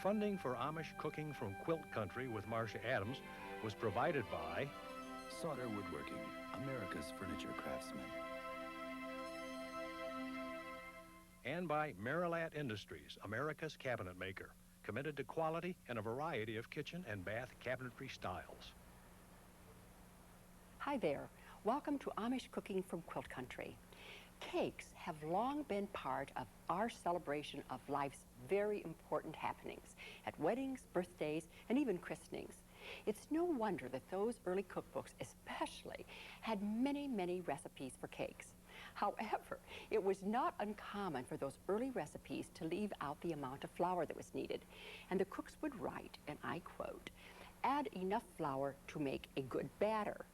Funding for Amish cooking from Quilt Country with Marcia Adams was provided by Sauter Woodworking, America's furniture craftsman. And by Marilat Industries, America's cabinet maker, committed to quality and a variety of kitchen and bath cabinetry styles. Hi there. Welcome to Amish Cooking from Quilt Country. Cakes have long been part of our celebration of life's very important happenings at weddings, birthdays, and even christenings. It's no wonder that those early cookbooks especially had many, many recipes for cakes. However, it was not uncommon for those early recipes to leave out the amount of flour that was needed. And the cooks would write, and I quote, "Add enough flour to make a good batter."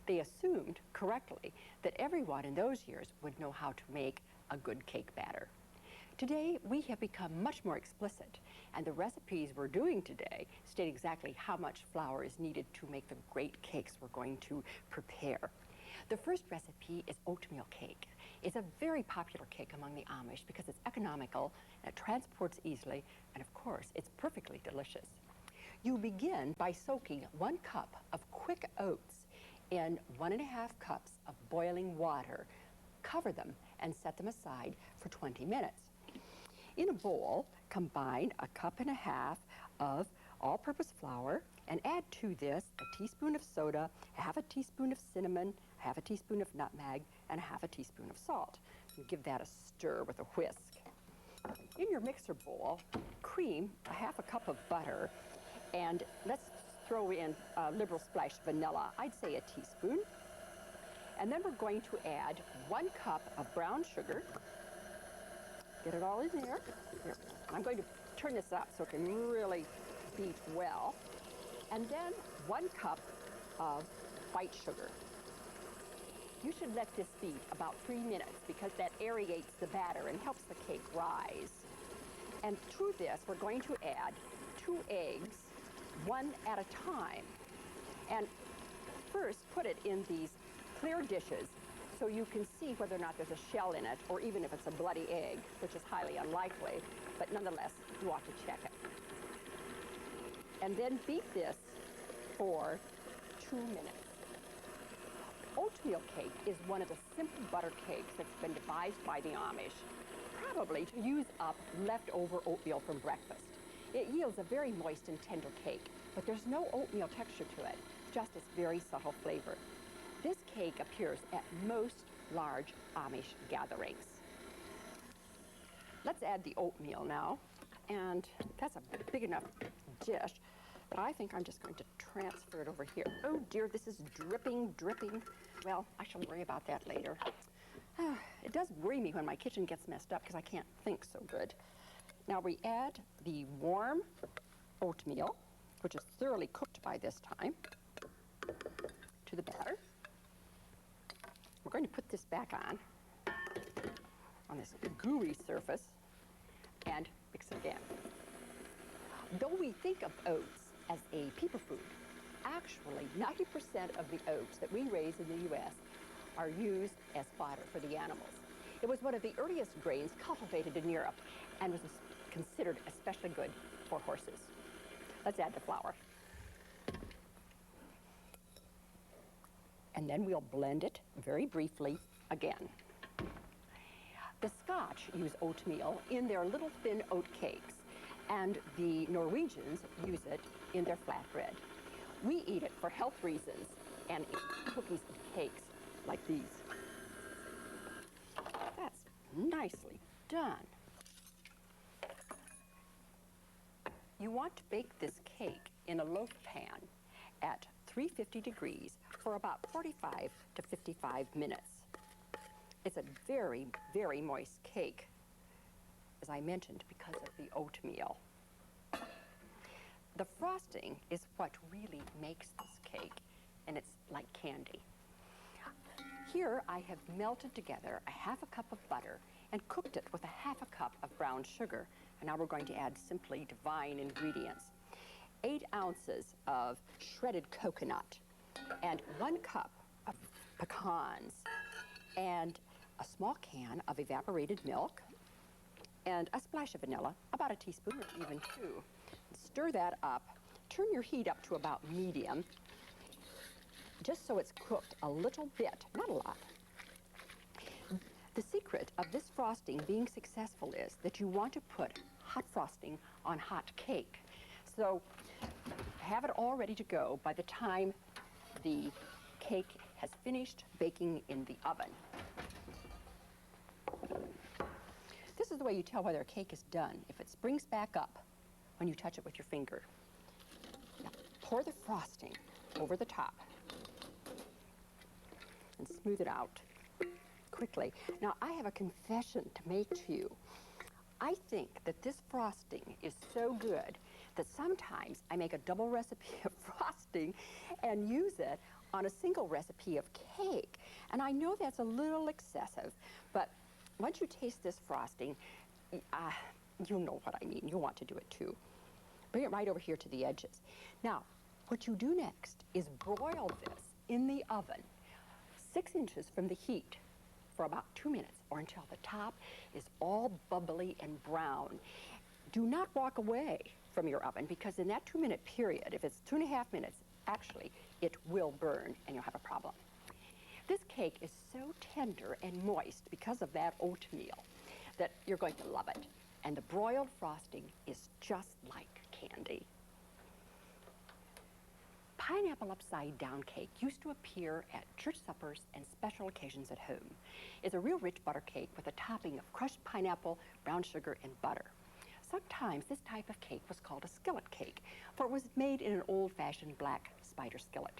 They assumed, correctly, that everyone in those years would know how to make a good cake batter. Today, we have become much more explicit, and the recipes we're doing today state exactly how much flour is needed to make the great cakes we're going to prepare. The first recipe is oatmeal cake. It's a very popular cake among the Amish because it's economical, and it transports easily, and of course, it's perfectly delicious. You begin by soaking 1 cup of quick oats in 1½ cups of boiling water. Cover them and set them aside for 20 minutes. In a bowl, combine 1½ cups of all-purpose flour and add to this a teaspoon of soda, 1/2 teaspoon of cinnamon, 1/2 teaspoon of nutmeg, and 1/2 teaspoon of salt. And give that a stir with a whisk. In your mixer bowl, cream 1/2 cup of butter, and let's throw in a liberal splash of vanilla. I'd say a teaspoon. And then we're going to add 1 cup of brown sugar. Get it all in there. Here. I'm going to turn this up so it can really beat well. And then 1 cup of white sugar. You should let this beat about 3 minutes because that aerates the batter and helps the cake rise. And to this, we're going to add 2 eggs, 1 at a time. And first, put it in these clear dishes so you can see whether or not there's a shell in it, or even if it's a bloody egg, which is highly unlikely, but nonetheless, you ought to check it. And then beat this for 2 minutes. Oatmeal cake is one of the simple butter cakes that's been devised by the Amish, probably to use up leftover oatmeal from breakfast. It yields a very moist and tender cake, but there's no oatmeal texture to it, just its very subtle flavor. This cake appears at most large Amish gatherings. Let's add the oatmeal now, and that's a big enough dish, but I think I'm just going to transfer it over here. Oh dear, this is dripping, dripping. Well, I shall worry about that later. It does worry me when my kitchen gets messed up because I can't think so good. Now we add the warm oatmeal, which is thoroughly cooked by this time, to the batter. We're going to put this back on this gooey surface and mix it again. Though we think of oats as a people food, actually 90% of the oats that we raise in the U.S. are used as fodder for the animals. It was one of the earliest grains cultivated in Europe and was considered especially good for horses. Let's add the flour. And then we'll blend it very briefly again. The Scotch use oatmeal in their little thin oat cakes, and the Norwegians use it in their flatbread. We eat it for health reasons and in cookies and cakes like these. That's nicely done. You want to bake this cake in a loaf pan at 350 degrees for about 45 to 55 minutes. It's a very, very moist cake, as I mentioned, because of the oatmeal. The frosting is what really makes this cake, and it's like candy. Here I have melted together 1/2 cup of butter and cooked it with 1/2 cup of brown sugar. And now we're going to add simply divine ingredients. 8 ounces of shredded coconut and 1 cup of pecans and a small can of evaporated milk and a splash of vanilla, about a teaspoon or even 2. stir that up. Turn your heat up to about medium, just so it's cooked a little bit, not a lot. The secret of this frosting being successful is that you want to put hot frosting on hot cake. So have it all ready to go by the time the cake has finished baking in the oven. This is the way you tell whether a cake is done. If it springs back up when you touch it with your finger. Now, pour the frosting over the top and smooth it out quickly. Now, I have a confession to make to you. I think that this frosting is so good that sometimes I make a double recipe of frosting and use it on a single recipe of cake. And I know that's a little excessive, but once you taste this frosting, you'll know what I mean. You'll want to do it too. Bring it right over here to the edges. Now, what you do next is broil this in the oven 6 inches from the heat for about 2 minutes, or until the top is all bubbly and brown. Do not walk away from your oven, because in that 2-minute period, if it's 2.5 minutes, actually, it will burn and you'll have a problem. This cake is so tender and moist because of that oatmeal that you're going to love it. And the broiled frosting is just like candy. Pineapple upside down cake used to appear at church suppers and special occasions at home. It's a real rich butter cake with a topping of crushed pineapple, brown sugar, and butter. Sometimes this type of cake was called a skillet cake, for it was made in an old-fashioned black spider skillet.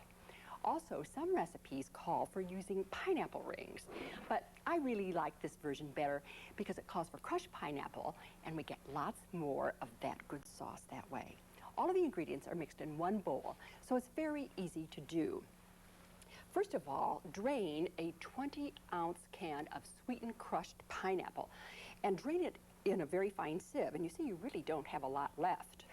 Also, some recipes call for using pineapple rings, but I really like this version better because it calls for crushed pineapple, and we get lots more of that good sauce that way. All of the ingredients are mixed in one bowl, so it's very easy to do. First of all, drain a 20-ounce can of sweetened crushed pineapple and drain it in a very fine sieve. And you see, you really don't have a lot left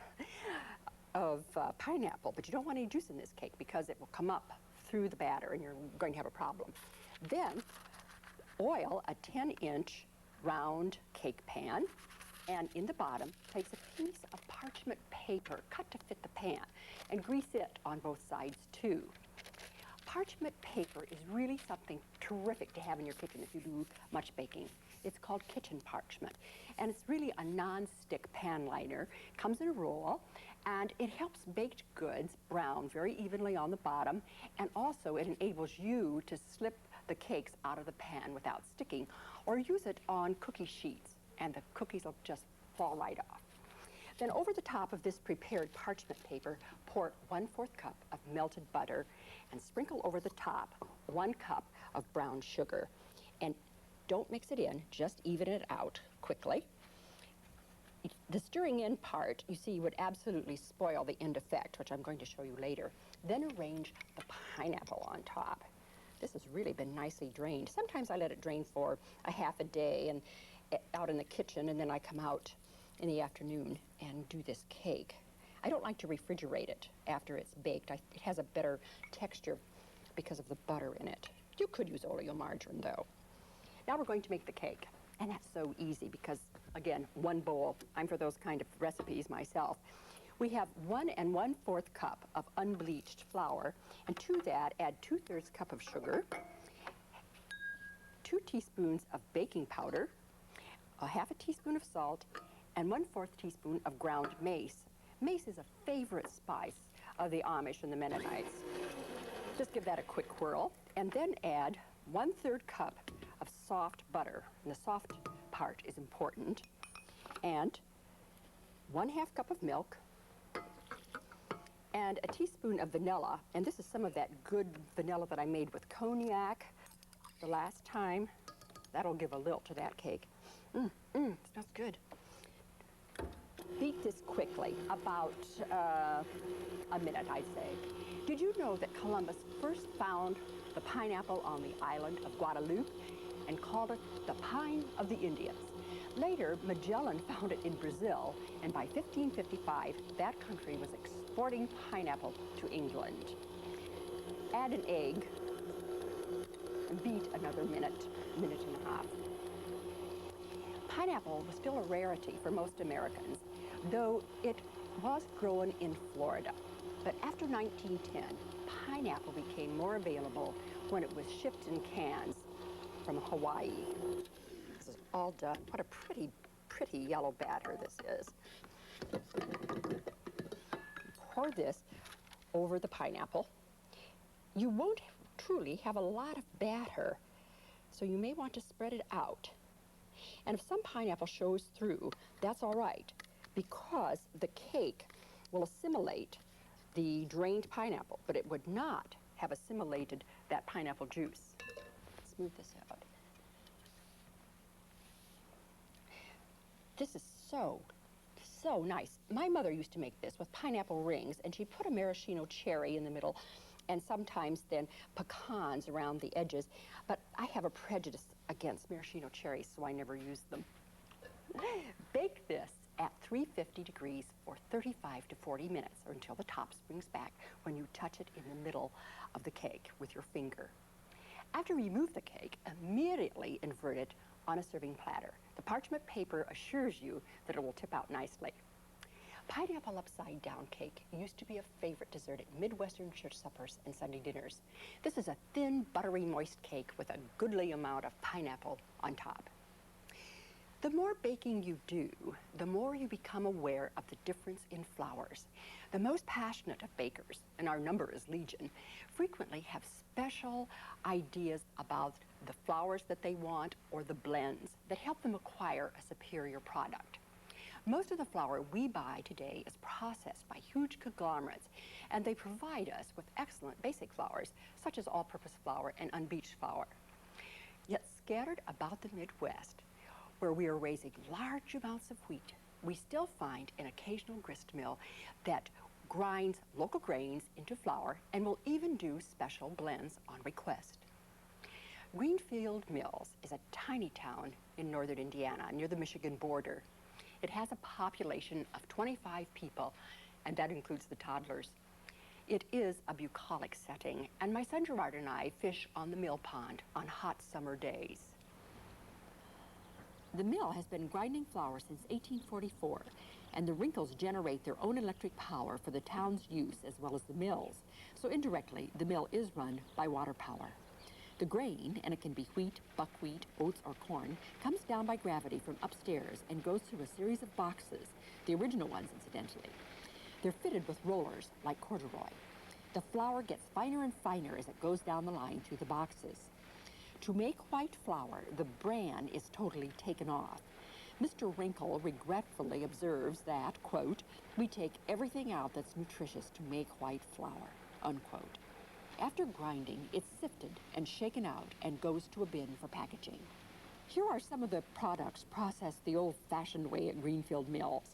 of pineapple, but you don't want any juice in this cake because it will come up through the batter and you're going to have a problem. Then oil a 10-inch round cake pan, and in the bottom, place a piece of parchment paper cut to fit the pan, and grease it on both sides too. Parchment paper is really something terrific to have in your kitchen if you do much baking. It's called kitchen parchment, and it's really a non-stick pan liner. Comes in a roll, and it helps baked goods brown very evenly on the bottom, and also it enables you to slip the cakes out of the pan without sticking, or use it on cookie sheets, and the cookies will just fall right off. Then over the top of this prepared parchment paper, pour 1/4 cup of melted butter and sprinkle over the top 1 cup of brown sugar. And don't mix it in, just even it out quickly. The stirring in part, you see, would absolutely spoil the end effect, which I'm going to show you later. Then arrange the pineapple on top. This has really been nicely drained. Sometimes I let it drain for a half a day and out in the kitchen, and then I come out in the afternoon and do this cake. I don't like to refrigerate it after it's baked. It has a better texture because of the butter in it. You could use oleomargarine though. Now we're going to make the cake, and that's so easy because, again, one bowl. I'm for those kind of recipes myself. We have 1 1/4 cup of unbleached flour, and to that add 2/3 cup of sugar, 2 teaspoons of baking powder, a 1/2 teaspoon of salt, and 1/4 teaspoon of ground mace. Mace is a favorite spice of the Amish and the Mennonites. Just give that a quick whirl, and then add 1/3 cup of soft butter, and the soft part is important, and 1/2 cup of milk, and a teaspoon of vanilla. And this is some of that good vanilla that I made with cognac the last time. That'll give a lilt to that cake. Smells good. Beat this quickly, about a minute, I'd say. Did you know that Columbus first found the pineapple on the island of Guadeloupe and called it the pine of the Indians? Later, Magellan found it in Brazil, and by 1555, that country was exporting pineapple to England. Add an egg and beat another minute and a half. Pineapple was still a rarity for most Americans, though it was grown in Florida. But after 1910, pineapple became more available when it was shipped in cans from Hawaii. This is all done. What a pretty, pretty yellow batter this is. Pour this over the pineapple. You won't truly have a lot of batter, so you may want to spread it out. And if some pineapple shows through, that's all right, because the cake will assimilate the drained pineapple, but it would not have assimilated that pineapple juice. Let's move this out. This is so nice. My mother used to make this with pineapple rings, and she put a maraschino cherry in the middle, and sometimes then pecans around the edges. But I have a prejudice against maraschino cherries, so I never use them. Bake this at 350 degrees for 35 to 40 minutes, or until the top springs back when you touch it in the middle of the cake with your finger. After you remove the cake, immediately invert it on a serving platter. The parchment paper assures you that it will tip out nicely. Pineapple upside down cake used to be a favorite dessert at Midwestern church suppers and Sunday dinners. This is a thin, buttery, moist cake with a goodly amount of pineapple on top. The more baking you do, the more you become aware of the difference in flours. The most passionate of bakers, and our number is legion, frequently have special ideas about the flours that they want or the blends that help them acquire a superior product. Most of the flour we buy today is processed by huge conglomerates, and they provide us with excellent basic flours, such as all-purpose flour and unbleached flour. Yet scattered about the Midwest, where we are raising large amounts of wheat, we still find an occasional grist mill that grinds local grains into flour and will even do special blends on request. Greenfield Mills is a tiny town in northern Indiana near the Michigan border. It has a population of 25 people, and that includes the toddlers. It is a bucolic setting, and my son Gerard and I fish on the mill pond on hot summer days. The mill has been grinding flour since 1844, and the Wrinkles generate their own electric power for the town's use as well as the mill's. So indirectly, the mill is run by water power. The grain, and it can be wheat, buckwheat, oats, or corn, comes down by gravity from upstairs and goes through a series of boxes, the original ones, incidentally. They're fitted with rollers like corduroy. The flour gets finer and finer as it goes down the line through the boxes. To make white flour, the bran is totally taken off. Mr. Wrinkle regretfully observes that, quote, "We take everything out that's nutritious to make white flour," unquote. After grinding, it's sifted and shaken out and goes to a bin for packaging. Here are some of the products processed the old-fashioned way at Greenfield Mills.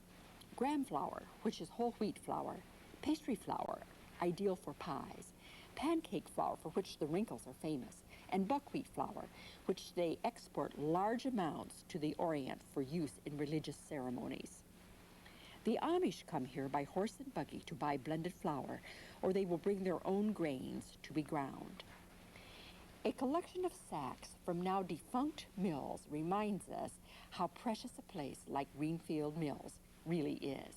Graham flour, which is whole wheat flour. Pastry flour, ideal for pies. Pancake flour, for which the Wrinkles are famous. And buckwheat flour, which they export large amounts to the Orient for use in religious ceremonies. The Amish come here by horse and buggy to buy blended flour, or they will bring their own grains to be ground. A collection of sacks from now defunct mills reminds us how precious a place like Greenfield Mills really is.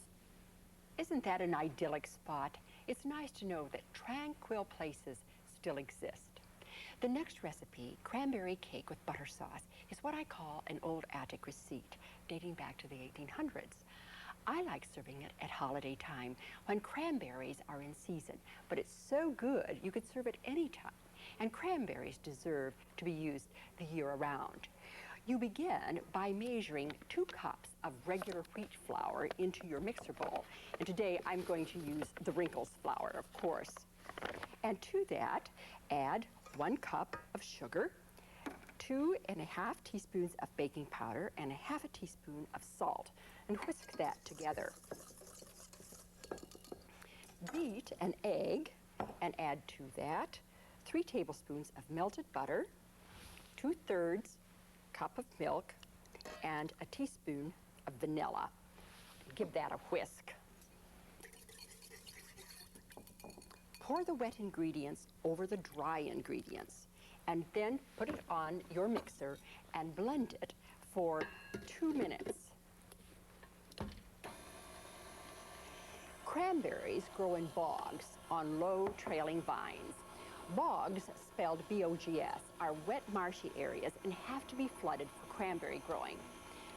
Isn't that an idyllic spot? It's nice to know that tranquil places still exist. The next recipe, cranberry cake with butter sauce, is what I call an old attic receipt dating back to the 1800s. I like serving it at holiday time when cranberries are in season, but it's so good you could serve it any time, and cranberries deserve to be used the year around. You begin by measuring 2 cups of regular wheat flour into your mixer bowl, and today I'm going to use the Wrinkles flour, of course. And to that, add 1 cup of sugar, 2½ teaspoons of baking powder, and ½ teaspoon of salt, and whisk that together. Beat an egg and add to that 3 tablespoons of melted butter, 2/3 cup of milk, and a teaspoon of vanilla. Give that a whisk. Pour the wet ingredients over the dry ingredients, and then put it on your mixer and blend it for 2 minutes. Cranberries grow in bogs on low trailing vines. Bogs, spelled B-O-G-S, are wet marshy areas and have to be flooded for cranberry growing.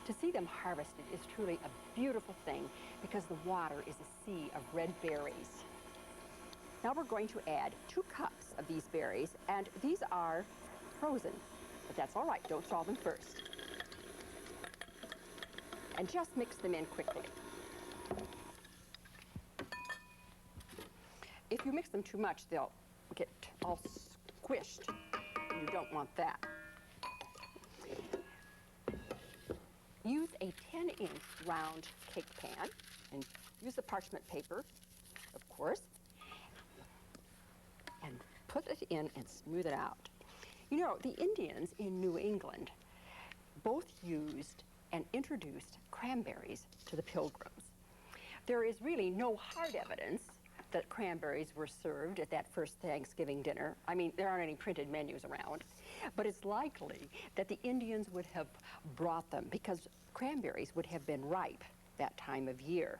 To see them harvested is truly a beautiful thing because the water is a sea of red berries. Now we're going to add 2 cups of these berries, and these are frozen, but that's all right, don't thaw them first. And just mix them in quickly. If you mix them too much, they'll get all squished. You don't want that. Use a 10-inch round cake pan and use the parchment paper, of course, and put it in and smooth it out. You know, the Indians in New England both used and introduced cranberries to the Pilgrims. There is really no hard evidence that cranberries were served at that first Thanksgiving dinner. I mean, there aren't any printed menus around, but it's likely that the Indians would have brought them because cranberries would have been ripe that time of year.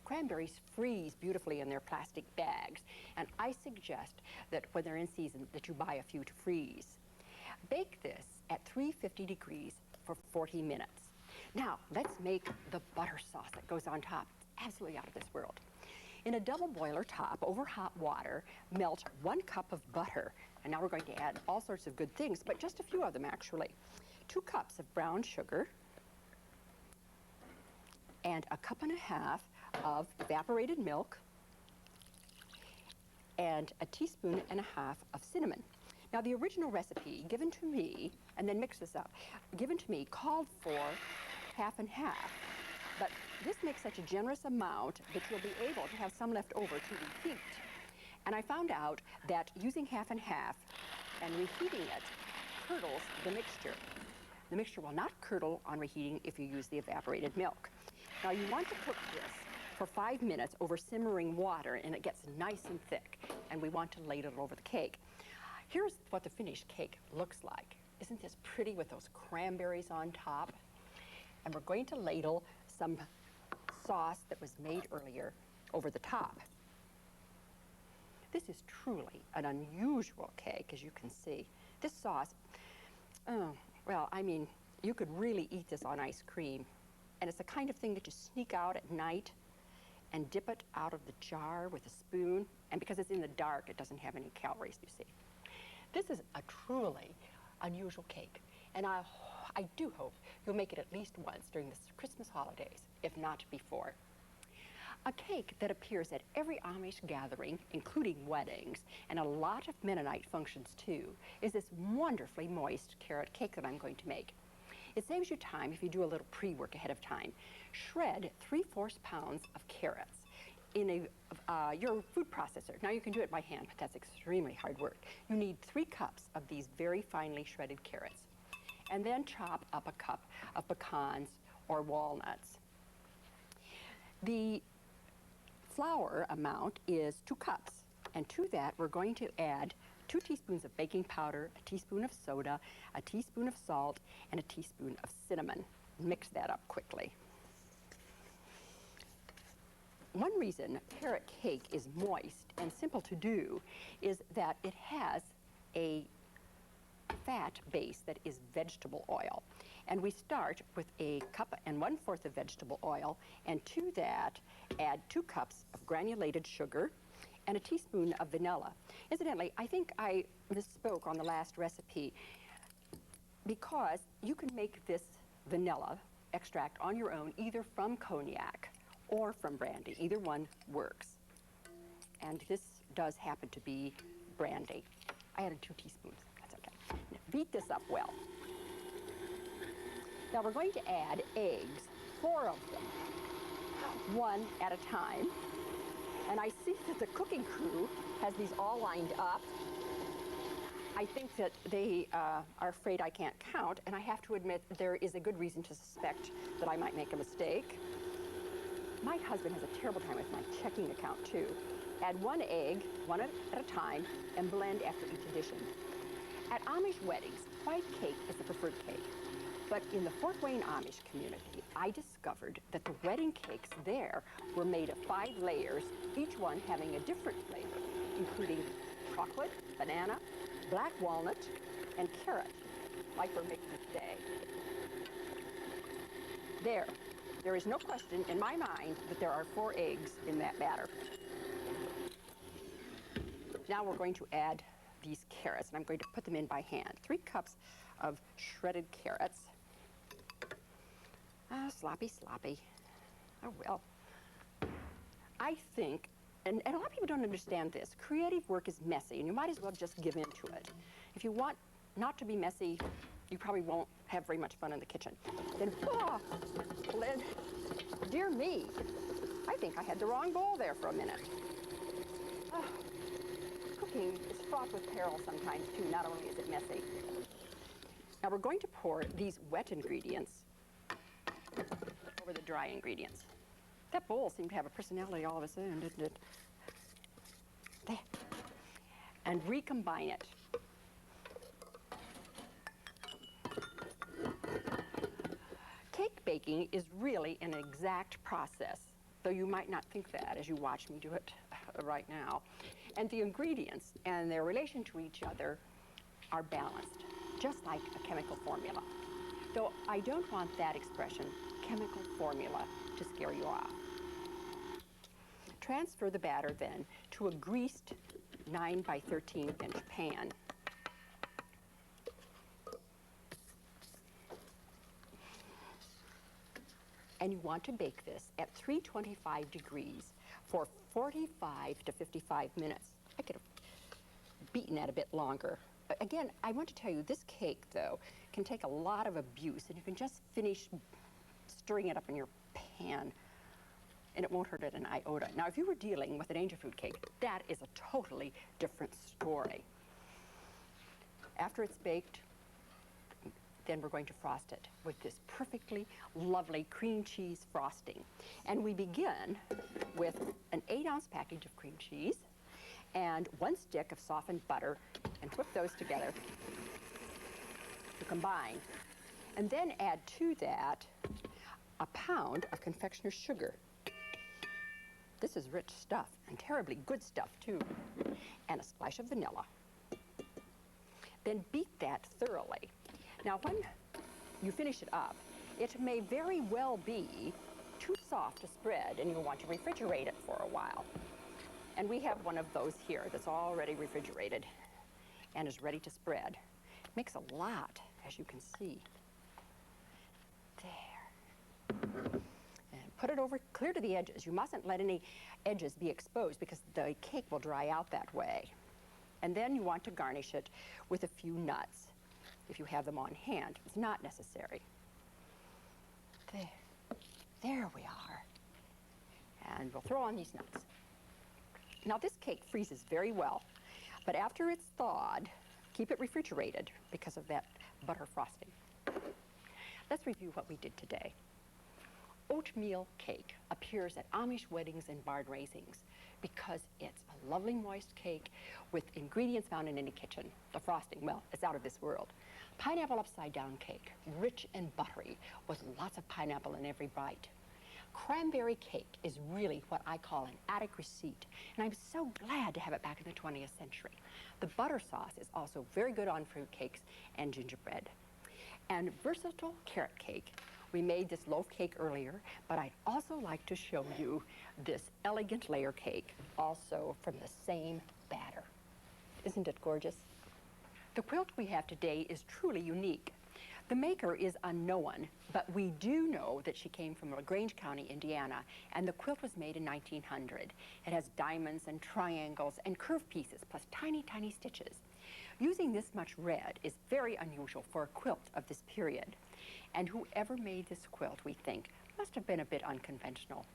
Cranberries freeze beautifully in their plastic bags, and I suggest that when they're in season that you buy a few to freeze. Bake this at 350 degrees for 40 minutes. Now, let's make the butter sauce that goes on top. It's absolutely out of this world. In a double boiler top over hot water, melt 1 cup of butter. And now we're going to add all sorts of good things, but just a few of them actually. 2 cups of brown sugar and 1.5 cups of evaporated milk and 1.5 teaspoons of cinnamon. Now the original recipe given to me, and then mix this up, given to me called for half and half. But this makes such a generous amount that you'll be able to have some left over to reheat. And I found out that using half and half and reheating it curdles the mixture. The mixture will not curdle on reheating if you use the evaporated milk. Now you want to cook this for 5 minutes over simmering water, and it gets nice and thick, and we want to ladle it over the cake. Here's what the finished cake looks like. Isn't this pretty with those cranberries on top? And we're going to ladle some sauce that was made earlier over the top. This is truly an unusual cake, as you can see. This sauce, well, I mean, you could really eat this on ice cream. And it's the kind of thing that you sneak out at night and dip it out of the jar with a spoon. And because it's in the dark, it doesn't have any calories, you see. This is a truly unusual cake. And I do hope you'll make it at least once during the Christmas holidays, if not before. A cake that appears at every Amish gathering, including weddings, and a lot of Mennonite functions too, is this wonderfully moist carrot cake that I'm going to make. It saves you time if you do a little pre-work ahead of time. Shred 3/4 pounds of carrots in your food processor. Now you can do it by hand, but that's extremely hard work. You need 3 cups of these very finely shredded carrots. And then chop up 1 cup of pecans or walnuts. The flour amount is 2 cups, and to that we're going to add 2 teaspoons of baking powder, 1 teaspoon of soda, 1 teaspoon of salt, and 1 teaspoon of cinnamon. Mix that up quickly. One reason carrot cake is moist and simple to do is that it has a fat base that is vegetable oil. And we start with 1 cup and 1/4 of vegetable oil, and to that add 2 cups of granulated sugar and 1 teaspoon of vanilla. Incidentally, I think I misspoke on the last recipe because you can make this vanilla extract on your own either from cognac or from brandy. Either one works. And this does happen to be brandy. I added 2 teaspoons. That's okay. Now, beat this up well. Now we're going to add eggs, 4 of them, 1 at a time. And I see that the cooking crew has these all lined up. I think that they are afraid I can't count, and I have to admit there is a good reason to suspect that I might make a mistake. My husband has a terrible time with my checking account too. Add 1 egg, 1 at a time, and blend after each addition. At Amish weddings, white cake is the preferred cake. But in the Fort Wayne Amish community, I discovered that the wedding cakes there were made of 5 layers, each one having a different flavor, including chocolate, banana, black walnut, and carrot, like we're making today. There is no question in my mind that there are 4 eggs in that batter. Now we're going to add these carrots, and I'm going to put them in by hand. 3 cups of shredded carrots. Sloppy, sloppy. Oh, well. I think, and a lot of people don't understand this, creative work is messy, and you might as well just give in to it. If you want not to be messy, you probably won't have very much fun in the kitchen. Then, Lynn, dear me, I think I had the wrong bowl there for a minute. Cooking is fraught with peril sometimes, too. Not only is it messy. Now we're going to pour these wet ingredients over the dry ingredients. That bowl seemed to have a personality all of its own, didn't it? There. And recombine it. Cake baking is really an exact process, though you might not think that as you watch me do it right now. And the ingredients and their relation to each other are balanced, just like a chemical formula. Though I don't want that expression, chemical formula, to scare you off. Transfer the batter then to a greased 9 by 13 inch pan. And you want to bake this at 325 degrees for 45 to 55 minutes. I could have beaten that a bit longer. Again, I want to tell you, this cake, though, can take a lot of abuse, and you can just finish stirring it up in your pan, and it won't hurt it an iota. Now, if you were dealing with an angel food cake, that is a totally different story. After it's baked, then we're going to frost it with this perfectly lovely cream cheese frosting. And we begin with an 8-ounce package of cream cheese and 1 stick of softened butter, and whip those together to combine. And then add to that a pound of confectioner's sugar. This is rich stuff, and terribly good stuff too. And a splash of vanilla. Then beat that thoroughly. Now, when you finish it up, it may very well be too soft to spread, and you'll want to refrigerate it for a while. And we have one of those here that's already refrigerated and is ready to spread. It makes a lot, as you can see. There. And put it over clear to the edges. You mustn't let any edges be exposed because the cake will dry out that way. And then you want to garnish it with a few nuts, if you have them on hand. It's not necessary. There. There we are. And we'll throw on these nuts. Now, this cake freezes very well, but after it's thawed, keep it refrigerated because of that butter frosting. Let's review what we did today. Oatmeal cake appears at Amish weddings and barn raisings because it's a lovely moist cake with ingredients found in any kitchen. The frosting, well, it's out of this world. Pineapple upside down cake, rich and buttery with lots of pineapple in every bite. Cranberry cake is really what I call an attic receipt, and I'm so glad to have it back in the 20th century. The butter sauce is also very good on fruit cakes and gingerbread. And versatile carrot cake. We made this loaf cake earlier, but I'd also like to show you this elegant layer cake, also from the same batter. Isn't it gorgeous? The quilt we have today is truly unique. The maker is unknown, but we do know that she came from LaGrange County, Indiana, and the quilt was made in 1900. It has diamonds and triangles and curved pieces, plus tiny, tiny stitches. Using this much red is very unusual for a quilt of this period. And whoever made this quilt, we think, must have been a bit unconventional.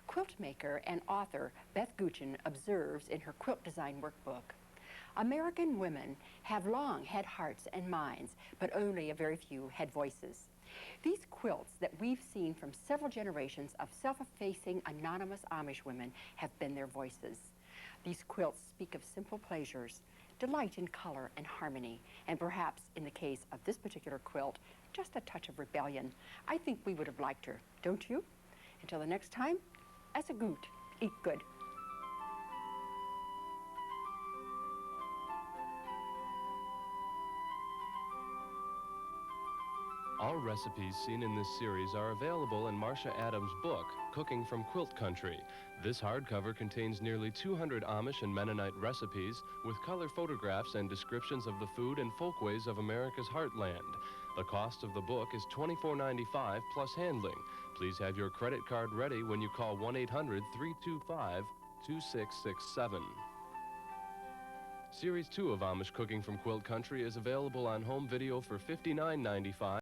Quilt maker and author Beth Guchin observes in her quilt design workbook, American women have long had hearts and minds, but only a very few had voices. These quilts that we've seen from several generations of self-effacing anonymous Amish women have been their voices. These quilts speak of simple pleasures, delight in color and harmony, and perhaps, in the case of this particular quilt, just a touch of rebellion. I think we would have liked her, don't you? Until the next time, as a goot, eat good. All recipes seen in this series are available in Marcia Adams' book, Cooking from Quilt Country. This hardcover contains nearly 200 Amish and Mennonite recipes with color photographs and descriptions of the food and folkways of America's heartland. The cost of the book is $24.95 plus handling. Please have your credit card ready when you call 1-800-325-2667. Series 2 of Amish Cooking from Quilt Country is available on home video for $59.95.